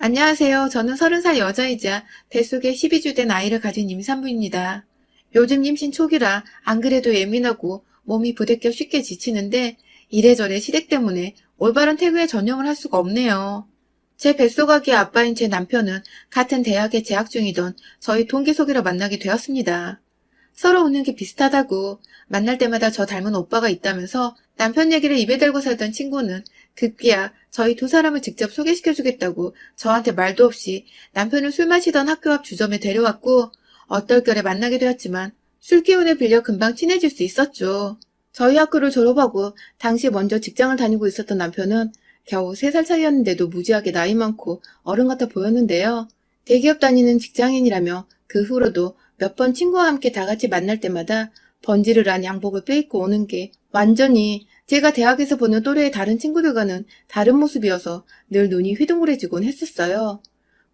안녕하세요. 저는 30살 여자이자 뱃속에 12주 된 아이를 가진 임산부입니다. 요즘 임신 초기라 안 그래도 예민하고 몸이 부대껴 쉽게 지치는데 이래저래 시댁 때문에 올바른 태교에 전념을 할 수가 없네요. 제 뱃속 아기 아빠인 제 남편은 같은 대학에 재학 중이던 저희 동기 소개로 만나게 되었습니다. 서로 웃는 게 비슷하다고 만날 때마다 저 닮은 오빠가 있다면서 남편 얘기를 입에 달고 살던 친구는 급기야 저희 두 사람을 직접 소개시켜주겠다고 저한테 말도 없이 남편을 술 마시던 학교 앞 주점에 데려왔고 얼떨결에 만나게 되었지만 술 기운을 빌려 금방 친해질 수 있었죠. 저희 학교를 졸업하고 당시 먼저 직장을 다니고 있었던 남편은 겨우 3살 차이였는데도 무지하게 나이 많고 어른 같아 보였는데요. 대기업 다니는 직장인이라며 그 후로도 몇 번 친구와 함께 다 같이 만날 때마다 번지르르한 양복을 빼입고 오는 게 완전히 제가 대학에서 보는 또래의 다른 친구들과는 다른 모습이어서 늘 눈이 휘둥그레지곤 했었어요.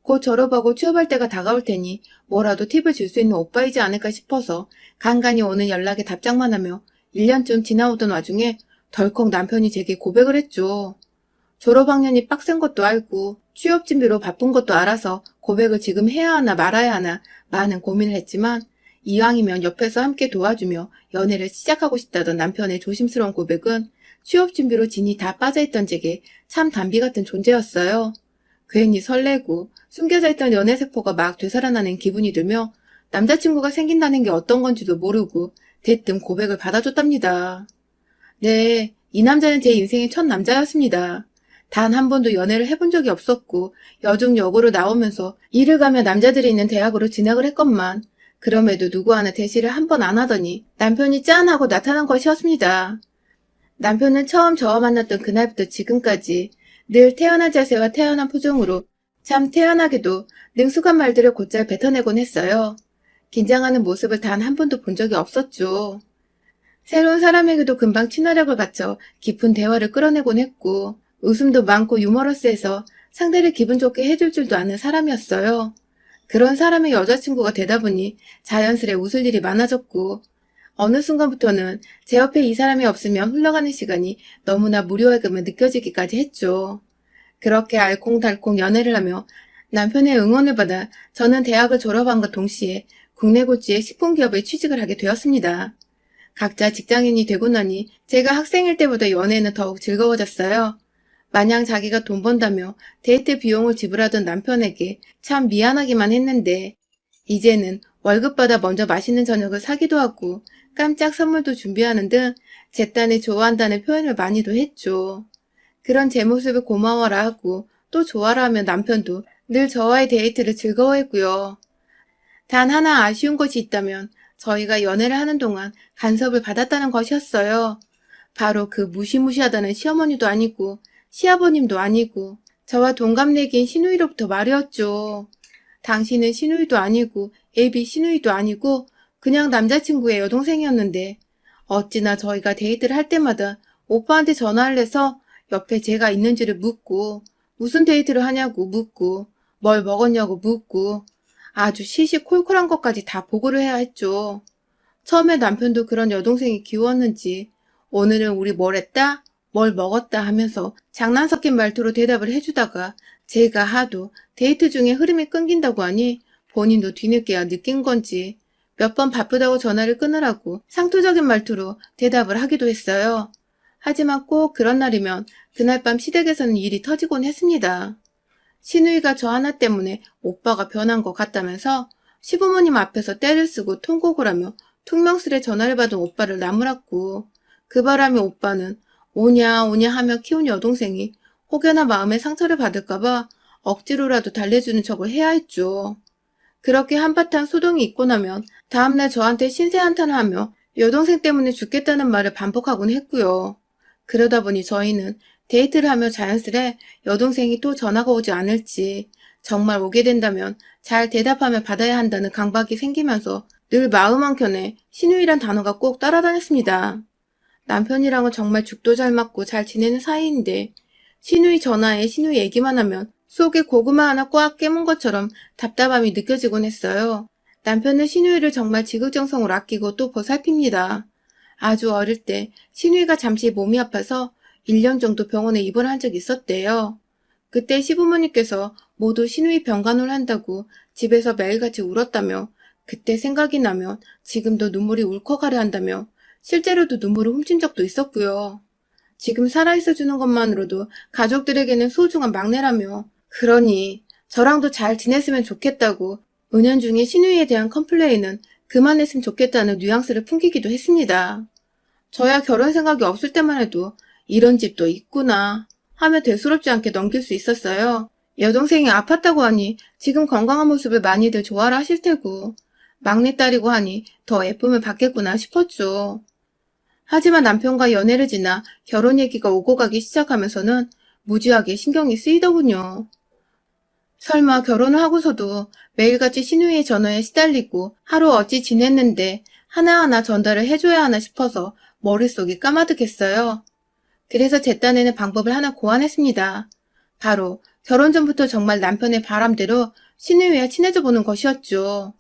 곧 졸업하고 취업할 때가 다가올 테니 뭐라도 팁을 줄 수 있는 오빠이지 않을까 싶어서 간간히 오는 연락에 답장만 하며 1년쯤 지나오던 와중에 덜컥 남편이 제게 고백을 했죠. 졸업학년이 빡센 것도 알고 취업 준비로 바쁜 것도 알아서 고백을 지금 해야 하나 말아야 하나 많은 고민을 했지만 이왕이면 옆에서 함께 도와주며 연애를 시작하고 싶다던 남편의 조심스러운 고백은 취업 준비로 진이 다 빠져있던 제게 참 단비 같은 존재였어요. 괜히 설레고 숨겨져 있던 연애세포가 막 되살아나는 기분이 들며 남자친구가 생긴다는 게 어떤 건지도 모르고 대뜸 고백을 받아줬답니다. 네, 이 남자는 제 인생의 첫 남자였습니다. 단 한 번도 연애를 해본 적이 없었고 여중 여고로 나오면서 일을 가며 남자들이 있는 대학으로 진학을 했건만 그럼에도 누구 하나 대시를 한 번 안 하더니 남편이 짠 하고 나타난 것이었습니다. 남편은 처음 저와 만났던 그날부터 지금까지 늘 태연한 자세와 태연한 표정으로 참 태연하게도 능숙한 말들을 곧잘 뱉어내곤 했어요. 긴장하는 모습을 단 한 번도 본 적이 없었죠. 새로운 사람에게도 금방 친화력을 갖춰 깊은 대화를 끌어내곤 했고 웃음도 많고 유머러스해서 상대를 기분 좋게 해줄 줄도 아는 사람이었어요. 그런 사람의 여자친구가 되다 보니 자연스레 웃을 일이 많아졌고 어느 순간부터는 제 옆에 이 사람이 없으면 흘러가는 시간이 너무나 무료하게만 느껴지기까지 했죠. 그렇게 알콩달콩 연애를 하며 남편의 응원을 받아 저는 대학을 졸업한과 동시에 국내 고지의 식품기업에 취직을 하게 되었습니다. 각자 직장인이 되고 나니 제가 학생일 때보다 연애는 더욱 즐거워졌어요. 마냥 자기가 돈 번다며 데이트 비용을 지불하던 남편에게 참 미안하기만 했는데 이제는 월급 받아 먼저 맛있는 저녁을 사기도 하고 깜짝 선물도 준비하는 등 제 딴에 좋아한다는 표현을 많이도 했죠. 그런 제 모습을 고마워라 하고 또 좋아라 하며 남편도 늘 저와의 데이트를 즐거워했고요. 단 하나 아쉬운 것이 있다면 저희가 연애를 하는 동안 간섭을 받았다는 것이었어요. 바로 그 무시무시하다는 시어머니도 아니고 시아버님도 아니고 저와 동갑내기인 시누이로부터 말이었죠. 당신은 시누이도 아니고 애비 시누이도 아니고 그냥 남자친구의 여동생이었는데 어찌나 저희가 데이트를 할 때마다 오빠한테 전화를 해서 옆에 제가 있는지를 묻고 무슨 데이트를 하냐고 묻고 뭘 먹었냐고 묻고 아주 시시콜콜한 것까지 다 보고를 해야 했죠. 처음에 남편도 그런 여동생이 귀여웠는지 오늘은 우리 뭘 했다? 뭘 먹었다 하면서 장난 섞인 말투로 대답을 해주다가 제가 하도 데이트 중에 흐름이 끊긴다고 하니 본인도 뒤늦게야 느낀 건지 몇 번 바쁘다고 전화를 끊으라고 상투적인 말투로 대답을 하기도 했어요. 하지만 꼭 그런 날이면 그날 밤 시댁에서는 일이 터지곤 했습니다. 시누이가 저 하나 때문에 오빠가 변한 것 같다면서 시부모님 앞에서 떼를 쓰고 통곡을 하며 퉁명스레 전화를 받은 오빠를 나무랐고 그 바람에 오빠는 오냐 오냐 하며 키운 여동생이 혹여나 마음에 상처를 받을까봐 억지로라도 달래주는 척을 해야 했죠. 그렇게 한바탕 소동이 있고 나면 다음날 저한테 신세한탄을 하며 여동생 때문에 죽겠다는 말을 반복하곤 했고요. 그러다 보니 저희는 데이트를 하며 자연스레 여동생이 또 전화가 오지 않을지 정말 오게 된다면 잘 대답하며 받아야 한다는 강박이 생기면서 늘 마음 한켠에 시누이란 단어가 꼭 따라다녔습니다. 남편이랑은 정말 죽도 잘 맞고 잘 지내는 사이인데 시누이 전화에 시누이 얘기만 하면 속에 고구마 하나 꽉 깨문 것처럼 답답함이 느껴지곤 했어요. 남편은 시누이를 정말 지극정성으로 아끼고 또 보살핍니다. 아주 어릴 때 시누이가 잠시 몸이 아파서 1년 정도 병원에 입원한 적이 있었대요. 그때 시부모님께서 모두 시누이 병간호를 한다고 집에서 매일같이 울었다며 그때 생각이 나면 지금도 눈물이 울컥하려 한다며 실제로도 눈물을 훔친 적도 있었고요. 지금 살아있어 주는 것만으로도 가족들에게는 소중한 막내라며 그러니 저랑도 잘 지냈으면 좋겠다고 은연중에 시누이에 대한 컴플레인은 그만했으면 좋겠다는 뉘앙스를 풍기기도 했습니다. 저야 결혼 생각이 없을 때만 해도 이런 집도 있구나 하며 대수롭지 않게 넘길 수 있었어요. 여동생이 아팠다고 하니 지금 건강한 모습을 많이들 좋아라 하실 테고 막내딸이고 하니 더 예쁨을 받겠구나 싶었죠. 하지만 남편과 연애를 지나 결혼 얘기가 오고 가기 시작하면서는 무지하게 신경이 쓰이더군요. 설마 결혼을 하고서도 매일같이 시누이의 전화에 시달리고 하루 어찌 지냈는데 하나하나 전달을 해줘야 하나 싶어서 머릿속이 까마득했어요. 그래서 제 딴에는 방법을 하나 고안했습니다. 바로 결혼 전부터 정말 남편의 바람대로 시누이와 친해져 보는 것이었죠.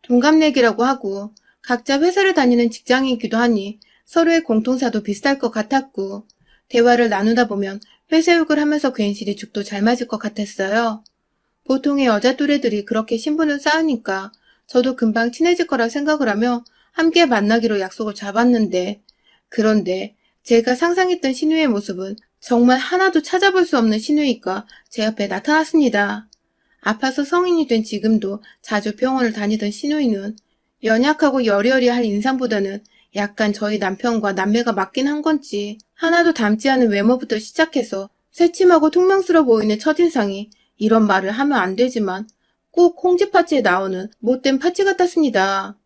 동갑내기라고 하고 각자 회사를 다니는 직장이기도 하니 서로의 공통사도 비슷할 것 같았고 대화를 나누다 보면 회사욕을 하면서 괜시리 죽도 잘 맞을 것 같았어요. 보통의 여자 또래들이 그렇게 신분을 쌓으니까 저도 금방 친해질 거라 생각을 하며 함께 만나기로 약속을 잡았는데 그런데 제가 상상했던 시누이의 모습은 정말 하나도 찾아볼 수 없는 시누이가 제 앞에 나타났습니다. 아파서 성인이 된 지금도 자주 병원을 다니던 시누이는 연약하고 여리여리할 인상보다는 약간 저희 남편과 남매가 맞긴 한 건지 하나도 닮지 않은 외모부터 시작해서 새침하고 퉁명스러워 보이는 첫인상이 이런 말을 하면 안 되지만 꼭 홍지파츠에 나오는 못된 파츠 같았습니다.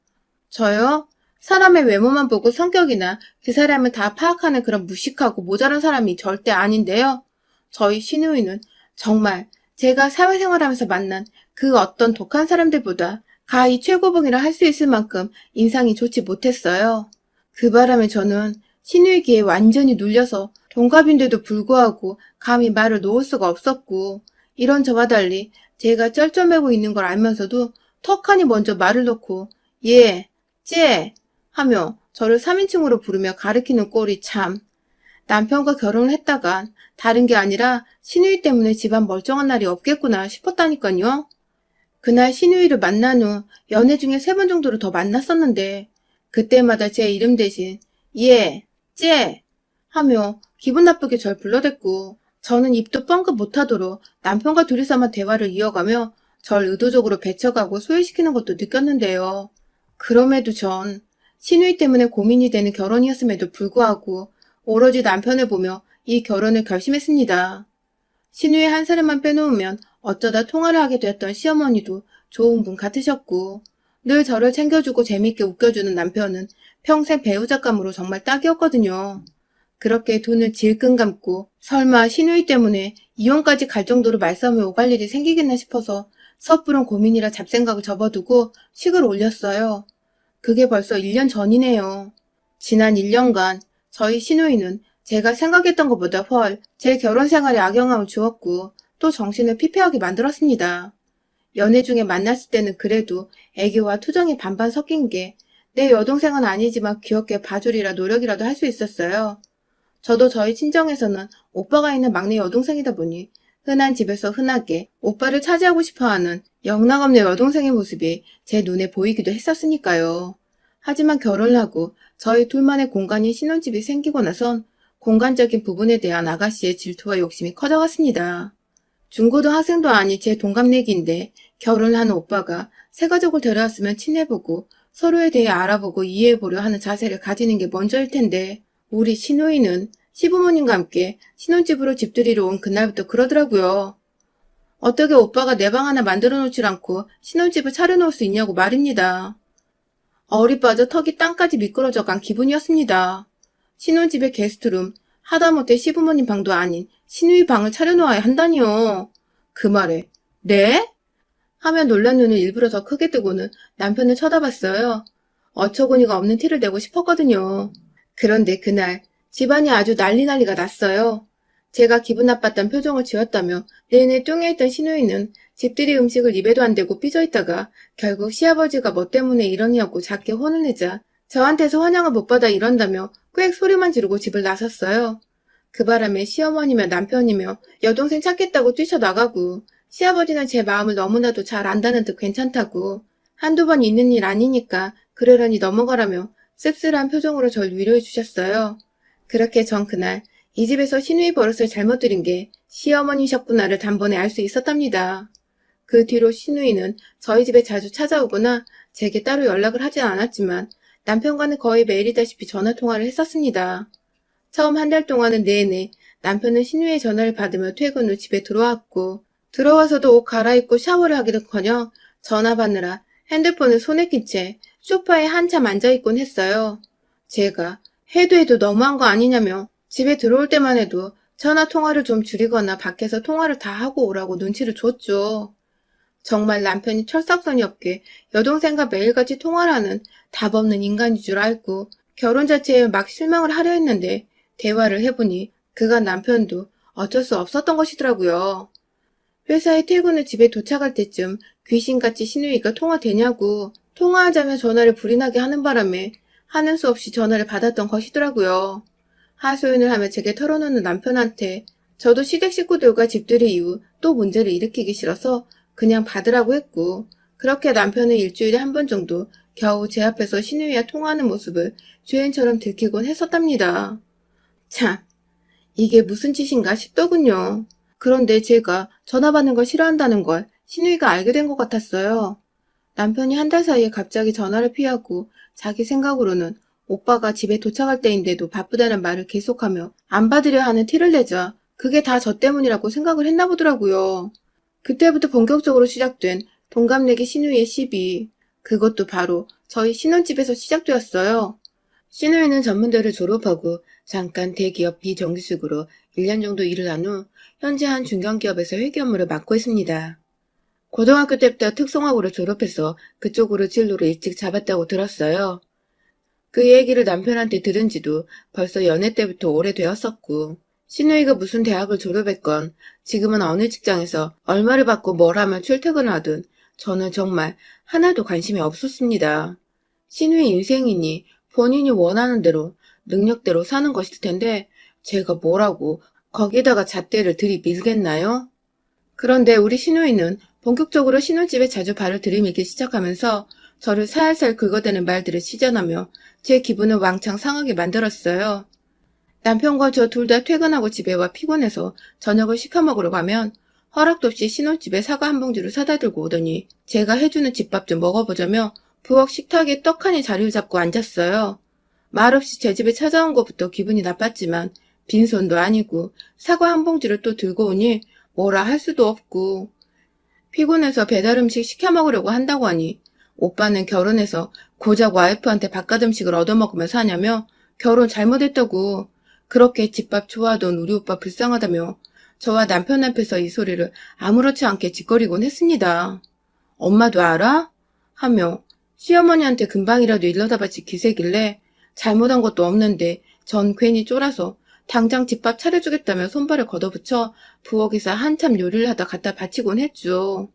저요? 사람의 외모만 보고 성격이나 그 사람을 다 파악하는 그런 무식하고 모자란 사람이 절대 아닌데요. 저희 시누이는 정말 제가 사회생활하면서 만난 그 어떤 독한 사람들보다 가히 최고봉이라 할 수 있을 만큼 인상이 좋지 못했어요. 그 바람에 저는 시누이 귀에 완전히 눌려서 동갑인데도 불구하고 감히 말을 놓을 수가 없었고 이런 저와 달리 제가 쩔쩔매고 있는 걸 알면서도 턱하니 먼저 말을 놓고 예, 쟤 하며 저를 3인칭으로 부르며 가리키는 꼴이 참. 남편과 결혼을 했다간 다른 게 아니라 시누이 때문에 집안 멀쩡한 날이 없겠구나 싶었다니까요. 그날 시누이를 만난 후 연애 중에 3번 정도를 더 만났었는데 그때마다 제 이름 대신 예, 쟤 하며 기분 나쁘게 절 불러댔고 저는 입도 뻥끗 못하도록 남편과 둘이서만 대화를 이어가며 절 의도적으로 배척하고 소외시키는 것도 느꼈는데요. 그럼에도 전 시누이 때문에 고민이 되는 결혼이었음에도 불구하고 오로지 남편을 보며 이 결혼을 결심했습니다. 시누이 한 사람만 빼놓으면 어쩌다 통화를 하게 되었던 시어머니도 좋은 분 같으셨고 늘 저를 챙겨주고 재밌게 웃겨주는 남편은 평생 배우자감으로 정말 딱이었거든요. 그렇게 돈을 질끈 감고 설마 시누이 때문에 이혼까지 갈 정도로 말싸움에 오갈 일이 생기겠나 싶어서 섣부른 고민이라 잡생각을 접어두고 식을 올렸어요. 그게 벌써 1년 전이네요. 지난 1년간 저희 시누이는 제가 생각했던 것보다 제 결혼 생활에 악영향을 주었고 또 정신을 피폐하게 만들었습니다. 연애 중에 만났을 때는 그래도 애교와 투정이 반반 섞인 게 내 여동생은 아니지만 귀엽게 봐주리라 노력이라도 할 수 있었어요. 저도 저희 친정에서는 오빠가 있는 막내 여동생이다 보니 흔한 집에서 흔하게 오빠를 차지하고 싶어하는 영락없는 여동생의 모습이 제 눈에 보이기도 했었으니까요. 하지만 결혼을 하고 저희 둘만의 공간인 신혼집이 생기고 나선 공간적인 부분에 대한 아가씨의 질투와 욕심이 커져갔습니다. 중고등학생도 아닌 제 동갑내기인데 결혼을 하는 오빠가 새 가족을 데려왔으면 친해보고 서로에 대해 알아보고 이해해보려 하는 자세를 가지는 게 먼저일 텐데 우리 시누이는 시부모님과 함께 신혼집으로 집들이러 온 그날부터 그러더라고요. 어떻게 오빠가 내 방 하나 만들어 놓질 않고 신혼집을 차려놓을 수 있냐고 말입니다. 얼이 빠져 턱이 땅까지 미끄러져 간 기분이었습니다. 신혼집의 게스트룸, 하다못해 시부모님 방도 아닌 시누이 방을 차려놓아야 한다니요. 그 말에 네? 하며 놀란 눈을 일부러 더 크게 뜨고는 남편을 쳐다봤어요. 어처구니가 없는 티를 내고 싶었거든요. 그런데 그날 집안이 아주 난리가 났어요. 제가 기분 나빴던 표정을 지었다며 내내 뚱해있던 시누이는 집들이 음식을 입에도 안 대고 삐져있다가 결국 시아버지가 뭐 때문에 이러냐고 작게 혼을 내자 저한테서 환영을 못 받아 이런다며 꽥 소리만 지르고 집을 나섰어요. 그 바람에 시어머니며 남편이며 여동생 찾겠다고 뛰쳐나가고 시아버지는 제 마음을 너무나도 잘 안다는 듯 괜찮다고 한두 번 있는 일 아니니까 그러려니 넘어가라며 씁쓸한 표정으로 절 위로해 주셨어요. 그렇게 전 그날 이 집에서 시누이 버릇을 잘못 들인 게 시어머니셨구나를 단번에 알 수 있었답니다. 그 뒤로 시누이는 저희 집에 자주 찾아오거나 제게 따로 연락을 하진 않았지만 남편과는 거의 매일이다시피 전화통화를 했었습니다. 처음 한 달 동안은 내내 남편은 시누이의 전화를 받으며 퇴근 후 집에 들어왔고 들어와서도 옷 갈아입고 샤워를 하기는커녕 전화 받느라 핸드폰을 손에 낀 채 소파에 한참 앉아있곤 했어요. 제가 해도 너무한 거 아니냐며 집에 들어올 때만 해도 전화 통화를 좀 줄이거나 밖에서 통화를 다 하고 오라고 눈치를 줬죠. 정말 남편이 철석선이 없게 여동생과 매일같이 통화를 하는 답 없는 인간인 줄 알고 결혼 자체에 막 실망을 하려 했는데 대화를 해보니 그간 남편도 어쩔 수 없었던 것이더라고요. 회사에 퇴근 후 집에 도착할 때쯤 귀신같이 시누이가 통화되냐고 통화하자며 전화를 불이 나게 하는 바람에 하는 수 없이 전화를 받았던 것이더라고요. 하소연을 하며 제게 털어놓는 남편한테 저도 시댁 식구들과 집들이 이후 또 문제를 일으키기 싫어서 그냥 받으라고 했고 그렇게 남편은 일주일에 한 번 정도 겨우 제 앞에서 시누이와 통화하는 모습을 죄인처럼 들키곤 했었답니다. 참, 이게 무슨 짓인가 싶더군요. 그런데 제가 전화 받는 걸 싫어한다는 걸 시누이가 알게 된 것 같았어요. 남편이 한 달 사이에 갑자기 전화를 피하고 자기 생각으로는 오빠가 집에 도착할 때인데도 바쁘다는 말을 계속하며 안 받으려 하는 티를 내자 그게 다 저 때문이라고 생각을 했나 보더라고요. 그때부터 본격적으로 시작된 동갑내기 시누이의 시비. 그것도 바로 저희 신혼집에서 시작되었어요. 시누이는 전문대를 졸업하고 잠깐 대기업 비정규직으로 1년 정도 일을 한 후 현재 한 중견기업에서 회계 업무를 맡고 있습니다. 고등학교 때부터 특성화고를 졸업해서 그쪽으로 진로를 일찍 잡았다고 들었어요. 그 얘기를 남편한테 들은 지도 벌써 연애 때부터 오래되었었고 시누이가 무슨 대학을 졸업했건 지금은 어느 직장에서 얼마를 받고 뭘 하면 출퇴근을 하든 저는 정말 하나도 관심이 없었습니다. 시누이 인생이니 본인이 원하는 대로 능력대로 사는 것일 텐데 제가 뭐라고 거기다가 잣대를 들이밀겠나요? 그런데 우리 시누이는 본격적으로 신혼집에 자주 발을 들이밀기 시작하면서 저를 살살 긁어대는 말들을 시전하며 제 기분을 왕창 상하게 만들었어요. 남편과 저 둘 다 퇴근하고 집에 와 피곤해서 저녁을 시켜 먹으러 가면 허락도 없이 신혼집에 사과 한 봉지를 사다 들고 오더니 제가 해주는 집밥 좀 먹어보자며 부엌 식탁에 떡하니 자리를 잡고 앉았어요. 말없이 제 집에 찾아온 것부터 기분이 나빴지만 빈손도 아니고 사과 한 봉지를 또 들고 오니 뭐라 할 수도 없고 피곤해서 배달 음식 시켜 먹으려고 한다고 하니 오빠는 결혼해서 고작 와이프한테 바깥 음식을 얻어먹으며 사냐며 결혼 잘못했다고 그렇게 집밥 좋아하던 우리 오빠 불쌍하다며 저와 남편 앞에서 이 소리를 아무렇지 않게 짓거리곤 했습니다. 엄마도 알아? 하며 시어머니한테 금방이라도 일러다 바칠 기세길래 잘못한 것도 없는데 전 괜히 쫄아서 당장 집밥 차려주겠다며 손발을 걷어붙여 부엌에서 한참 요리를 하다 갖다 바치곤 했죠.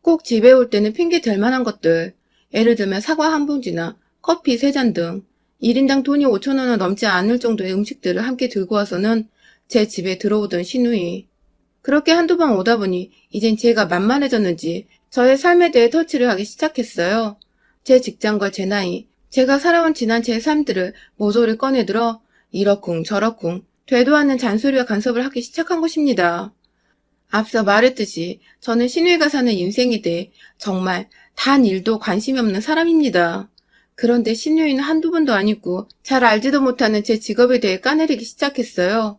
꼭 집에 올 때는 핑계 댈 만한 것들, 예를 들면 사과 한 봉지나 커피 3잔 등 1인당 돈이 5,000원은 넘지 않을 정도의 음식들을 함께 들고 와서는 제 집에 들어오던 시누이. 그렇게 한두 번 오다 보니 이젠 제가 만만해졌는지 저의 삶에 대해 터치를 하기 시작했어요. 제 직장과 제 나이, 제가 살아온 지난 제 삶들을 모조리 꺼내들어 이러쿵 저러쿵 되도 않는 잔소리와 간섭을 하기 시작한 것입니다. 앞서 말했듯이 저는 시누이가 사는 인생에 대해 정말 단 일도 관심이 없는 사람입니다. 그런데 시누이는 한두 번도 아니고 잘 알지도 못하는 제 직업에 대해 까내리기 시작했어요.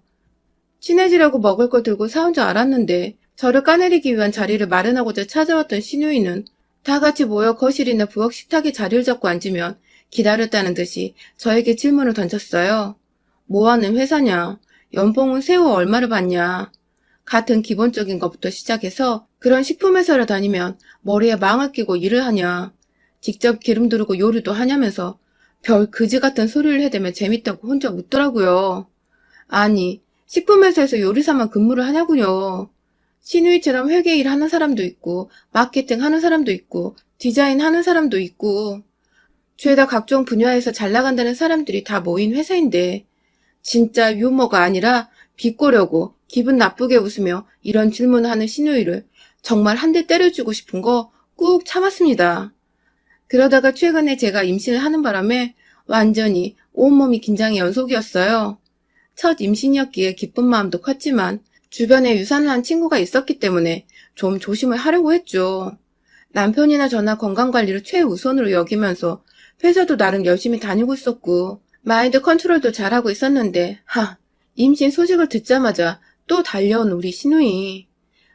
친해지려고 먹을 거 들고 사온 줄 알았는데 저를 까내리기 위한 자리를 마련하고자 찾아왔던 시누이는 다 같이 모여 거실이나 부엌 식탁에 자리를 잡고 앉으면 기다렸다는 듯이 저에게 질문을 던졌어요. 뭐하는 회사냐? 연봉은 세후 얼마를 받냐? 같은 기본적인 것부터 시작해서 그런 식품회사를 다니면 머리에 망을 끼고 일을 하냐? 직접 기름 두르고 요리도 하냐면서 별 그지 같은 소리를 해대며 재밌다고 혼자 웃더라고요. 아니, 식품회사에서 요리사만 근무를 하냐고요. 시누이처럼 회계 일 하는 사람도 있고 마케팅 하는 사람도 있고 디자인 하는 사람도 있고 죄다 각종 분야에서 잘 나간다는 사람들이 다 모인 회사인데 진짜 유머가 아니라 비꼬려고 기분 나쁘게 웃으며 이런 질문을 하는 시누이를 정말 한 대 때려주고 싶은 거 꾹 참았습니다. 그러다가 최근에 제가 임신을 하는 바람에 완전히 온몸이 긴장의 연속이었어요. 첫 임신이었기에 기쁜 마음도 컸지만 주변에 유산을 한 친구가 있었기 때문에 좀 조심을 하려고 했죠. 남편이나 저나 건강관리를 최우선으로 여기면서 회사도 나름 열심히 다니고 있었고 마인드 컨트롤도 잘하고 있었는데 임신 소식을 듣자마자 또 달려온 우리 시누이.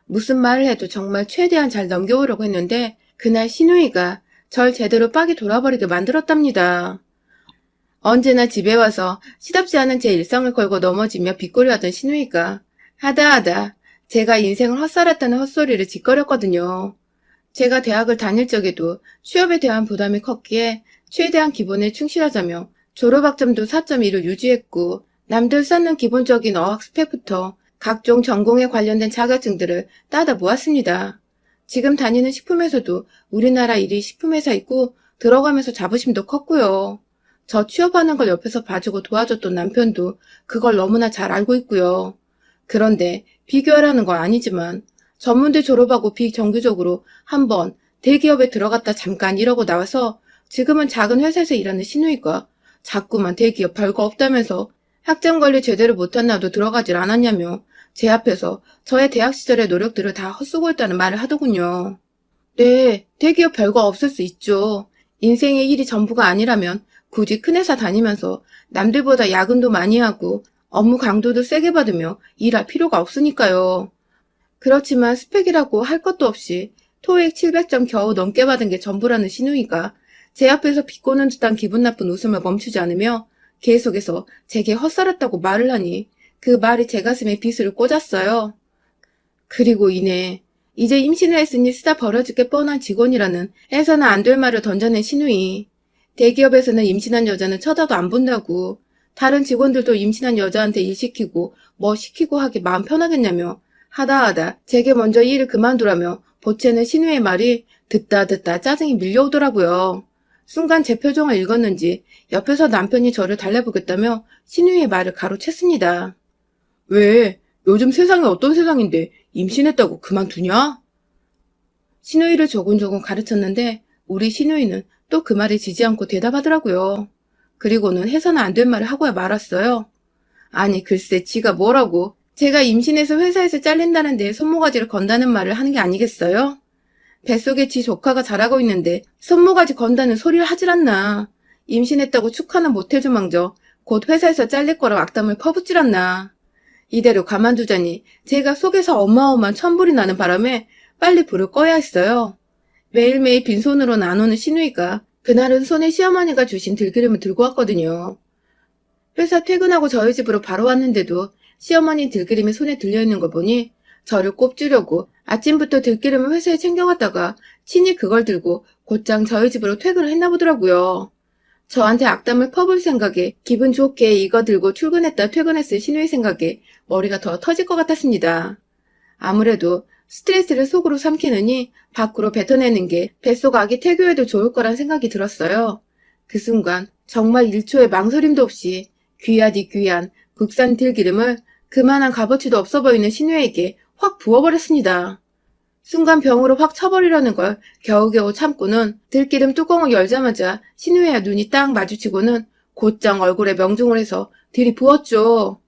무슨 말을 해도 정말 최대한 잘 넘겨오려고 했는데 그날 시누이가 절 제대로 빡이 돌아버리게 만들었답니다. 언제나 집에 와서 시답지 않은 제 일상을 걸고 넘어지며 빗꼬리하던 시누이가 하다하다 제가 인생을 헛살았다는 헛소리를 짓거렸거든요. 제가 대학을 다닐 적에도 취업에 대한 부담이 컸기에 최대한 기본에 충실하자며 졸업학점도 4.2를 유지했고 남들 쌓는 기본적인 어학 스펙부터 각종 전공에 관련된 자격증들을 따다 모았습니다. 지금 다니는 식품회사도 우리나라 1위 식품회사이고 들어가면서 자부심도 컸고요. 저 취업하는 걸 옆에서 봐주고 도와줬던 남편도 그걸 너무나 잘 알고 있고요. 그런데 비교하라는 건 아니지만 전문대 졸업하고 비정규적으로 한번 대기업에 들어갔다 잠깐 일하고 나와서 지금은 작은 회사에서 일하는 시누이가 자꾸만 대기업 별거 없다면서 학점 관리 제대로 못한 나도 들어가질 않았냐며 제 앞에서 저의 대학 시절의 노력들을 다 헛수고했다는 말을 하더군요. 네, 대기업 별거 없을 수 있죠. 인생의 일이 전부가 아니라면 굳이 큰 회사 다니면서 남들보다 야근도 많이 하고 업무 강도도 세게 받으며 일할 필요가 없으니까요. 그렇지만 스펙이라고 할 것도 없이 토익 700점 겨우 넘게 받은 게 전부라는 시누이가 제 앞에서 비꼬는 듯한 기분 나쁜 웃음을 멈추지 않으며 계속해서 제게 헛살았다고 말을 하니 그 말이 제 가슴에 비수를 꽂았어요. 그리고 이내 이제 임신을 했으니 쓰다 버려질 게 뻔한 직원이라는 해서는 안 될 말을 던져낸 시누이. 대기업에서는 임신한 여자는 쳐다도 안 본다고 다른 직원들도 임신한 여자한테 일 시키고 뭐 시키고 하기 마음 편하겠냐며 하다하다 제게 먼저 이 일을 그만두라며 보채는 시누이의 말이 듣다 짜증이 밀려오더라고요. 순간 제 표정을 읽었는지 옆에서 남편이 저를 달래보겠다며 시누이의 말을 가로챘습니다. 왜? 요즘 세상이 어떤 세상인데 임신했다고 그만두냐? 시누이를 조곤조곤 가르쳤는데 우리 시누이는 또 그 말에 지지 않고 대답하더라고요. 그리고는 해서는 안 될 말을 하고야 말았어요. 아니 글쎄 지가 뭐라고 제가 임신해서 회사에서 잘린다는데 손모가지를 건다는 말을 하는 게 아니겠어요? 뱃속에 지 조카가 자라고 있는데 손모가지 건다는 소리를 하질 않나. 임신했다고 축하는 못해주망정 곧 회사에서 잘릴 거라고 악담을 퍼붓질 않나. 이대로 가만두자니 제가 속에서 어마어마한 천불이 나는 바람에 빨리 불을 꺼야 했어요. 매일매일 빈손으로는 안 오는 시누이가 그날은 손에 시어머니가 주신 들기름을 들고 왔거든요. 회사 퇴근하고 저희 집으로 바로 왔는데도 시어머니 들기름이 손에 들려있는 걸 보니 저를 꼽주려고 아침부터 들기름을 회사에 챙겨갔다가 친히 그걸 들고 곧장 저희 집으로 퇴근을 했나 보더라고요. 저한테 악담을 퍼볼 생각에 기분 좋게 이거 들고 출근했다 퇴근했을 시누이 생각에 머리가 더 터질 것 같았습니다. 아무래도 스트레스를 속으로 삼키느니 밖으로 뱉어내는 게 뱃속 아기 태교에도 좋을 거란 생각이 들었어요. 그 순간 정말 1초의 망설임도 없이 귀하디 귀한 국산 들기름을 그만한 값어치도 없어 보이는 시누이에게 확 부어버렸습니다. 순간 병으로 확 쳐버리려는 걸 겨우겨우 참고는 들기름 뚜껑을 열자마자 시누이와 눈이 딱 마주치고는 곧장 얼굴에 명중을 해서 들이부었죠.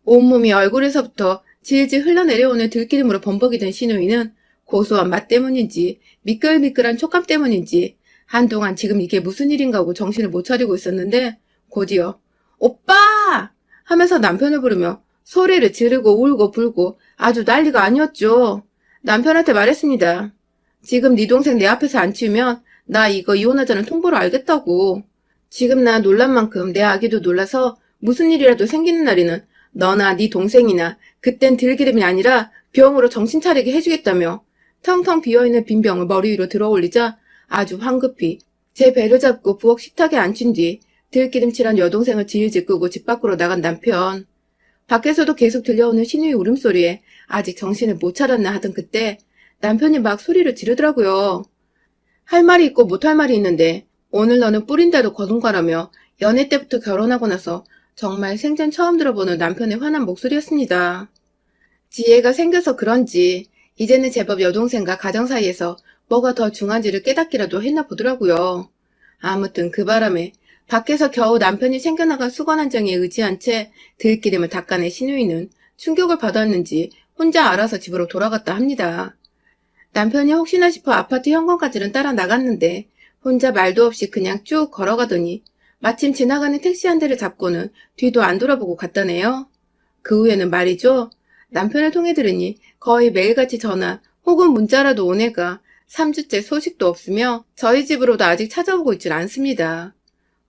온몸이 얼굴에서부터 질질 흘러내려오는 들기름으로 범벅이 된 시누이는 고소한 맛 때문인지 미끌미끌한 촉감 때문인지 한동안 지금 이게 무슨 일인가 하고 정신을 못 차리고 있었는데 곧이어 오빠! 하면서 남편을 부르며 소리를 지르고 울고 불고 아주 난리가 아니었죠. 남편한테 말했습니다. 지금 네 동생 내 앞에서 안 치우면 나 이거 이혼하자는 통보를 알겠다고. 지금 나 놀란 만큼 내 아기도 놀라서 무슨 일이라도 생기는 날에는 너나 네 동생이나 그땐 들기름이 아니라 병으로 정신 차리게 해주겠다며 텅텅 비어있는 빈 병을 머리 위로 들어 올리자 아주 황급히 제 배를 잡고 부엌 식탁에 앉힌 뒤 들기름칠한 여동생을 질질 끄고 집 밖으로 나간 남편. 밖에서도 계속 들려오는 시누이 울음소리에 아직 정신을 못 차렸나 하던 그때 남편이 막 소리를 지르더라고요. 할 말이 있고 못할 말이 있는데 오늘 너는 뿌린 대로 거둔거라며 연애 때부터 결혼하고 나서 정말 생전 처음 들어보는 남편의 화난 목소리였습니다. 지혜가 생겨서 그런지 이제는 제법 여동생과 가정 사이에서 뭐가 더 중한지를 깨닫기라도 했나 보더라고요. 아무튼 그 바람에 밖에서 겨우 남편이 챙겨나간 수건 한 장에 의지한 채 들기름을 닦아낸 시누이는 충격을 받았는지 혼자 알아서 집으로 돌아갔다 합니다. 남편이 혹시나 싶어 아파트 현관까지는 따라 나갔는데 혼자 말도 없이 그냥 쭉 걸어가더니 마침 지나가는 택시 한 대를 잡고는 뒤도 안 돌아보고 갔다네요. 그 후에는 말이죠. 남편을 통해 들으니 거의 매일같이 전화 혹은 문자라도 온 애가 3주째 소식도 없으며 저희 집으로도 아직 찾아오고 있질 않습니다.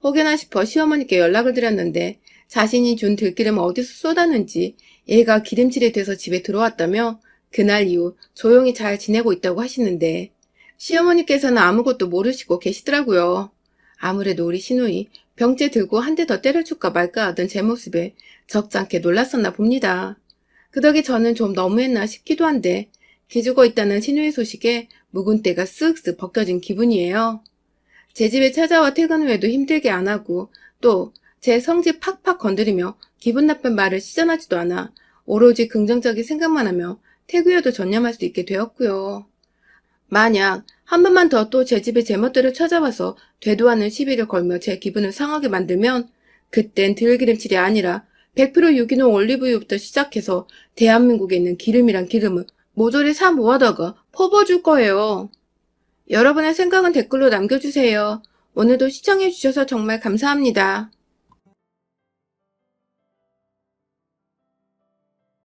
혹여나 싶어 시어머니께 연락을 드렸는데 자신이 준 들기름을 어디서 쏟았는지 얘가 기름칠이 돼서 집에 들어왔다며 그날 이후 조용히 잘 지내고 있다고 하시는데 시어머니께서는 아무것도 모르시고 계시더라고요. 아무래도 우리 시누이 병째 들고 한 대 더 때려줄까 말까 하던 제 모습에 적잖게 놀랐었나 봅니다. 그 덕에 저는 좀 너무했나 싶기도 한데 기죽어 있다는 시누이 소식에 묵은 때가 쓱쓱 벗겨진 기분이에요. 제 집에 찾아와 퇴근 후에도 힘들게 안 하고 또 제 성질 팍팍 건드리며 기분 나쁜 말을 시전하지도 않아 오로지 긍정적인 생각만 하며 태그여도 전념할 수 있게 되었고요. 만약 한 번만 더 또 제 집에 제멋대로 찾아와서 되도 않는 시비를 걸며 제 기분을 상하게 만들면 그땐 들기름칠이 아니라 100% 유기농 올리브유부터 시작해서 대한민국에 있는 기름이란 기름을 모조리 사 모아다가 퍼부어줄 거예요. 여러분의 생각은 댓글로 남겨주세요. 오늘도 시청해주셔서 정말 감사합니다.